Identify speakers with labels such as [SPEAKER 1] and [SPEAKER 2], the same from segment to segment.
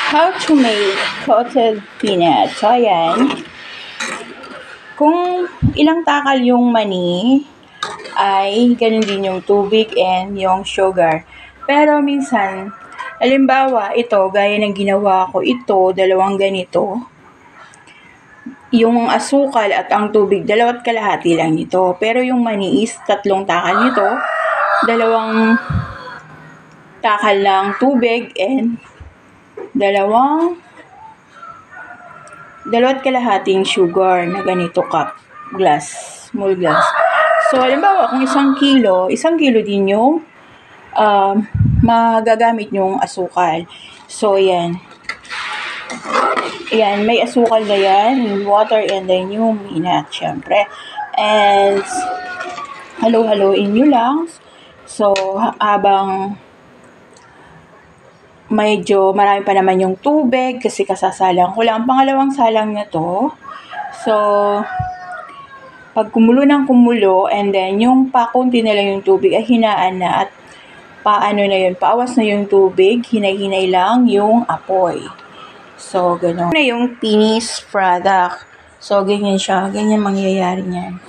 [SPEAKER 1] How to make coated peanut. So, ayan. Kung ilang takal yung mani, ay ganun din yung tubig and yung sugar. Pero minsan, halimbawa, ito, gaya ng ginawa ko, ito, dalawang ganito. Yung asukal at ang tubig, 2.5 lang nito. Pero yung mani is 3 takal nito, 2 takal ng tubig and 2.5 sugar na ganito cup, glass, small glass. So, halimbawa, kung 1 kilo din yung magagamit yung asukal. So, yan. Ayan, may asukal na yan, water, and then yung peanut, syempre. And, halo-haloin nyo lang. So, habang medyo marami pa naman yung tubig kasi kasasalang ko lang. Pangalawang salang na to. So, pag kumulo ng kumulo and then yung pakunti na lang yung tubig ay hinaan na at paawas na yung tubig, hinay-hinay lang yung apoy. So, gano'n. Na yung finished product. So, ganyan siya. Ganyan mangyayari niyan.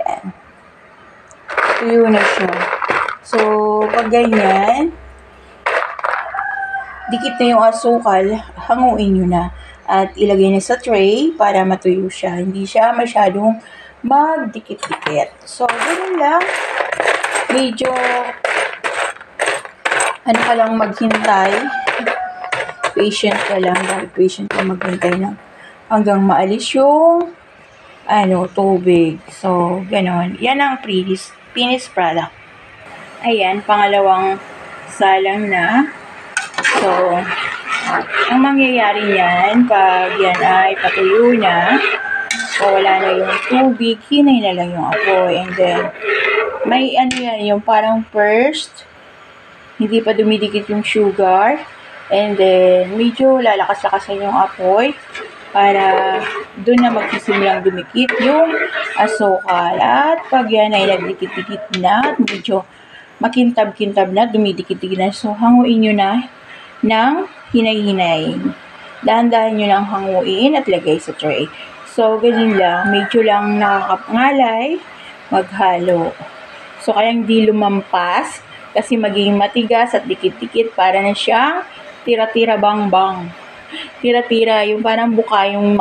[SPEAKER 1] Ayan. Tuyo na siya. So, pag ganyan, dikit na yung asukal, hanguin nyo na. At ilagay na sa tray para matuyo siya. Hindi siya masyadong magdikit-dikit. So, ganun lang. Medyo, ka lang maghintay. Patient ka lang. Dahil patient ka maghintay ng hanggang maalis yung tubig. So, ganun. Yan ang finished product. Ayan, pangalawang salang na. So, ang mangyayari niyan, pag yan ay patuyo na, o wala na yung tubig, hinay na lang yung apoy. And then, may yan, yung parang first, hindi pa dumidikit yung sugar. And then, medyo lalakas-lakasan yung apoy para doon na magsisimulang dumikit yung asukal. At pag yan ay nagdikit-dikit na, medyo makintab-kintab na, dumidikit-dikit na. So, hanguin nyo na ng hinay-hinay. Dahan-dahan nyo lang hanguin at lagay sa tray. So, ganun lang. Medyo lang nakakapangalay, maghalo. So, kaya hindi lumampas kasi magiging matigas at dikit-dikit para na siyang tira-tira bang-bang. Tira-tira, yung parang buka yung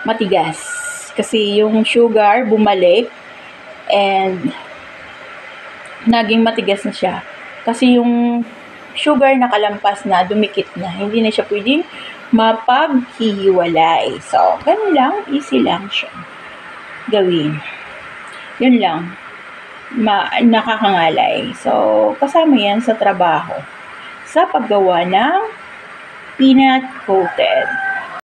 [SPEAKER 1] matigas. Kasi yung sugar bumalik and naging matigas na siya. Kasi yung sugar nakalampas na, dumikit na. Hindi na siya pwedeng mapaghihiwalay. So, ganun lang. Easy lang siya gawin. Yun lang. Nakakangalay. So, kasama yan sa trabaho. Sa paggawa ng peanut coated.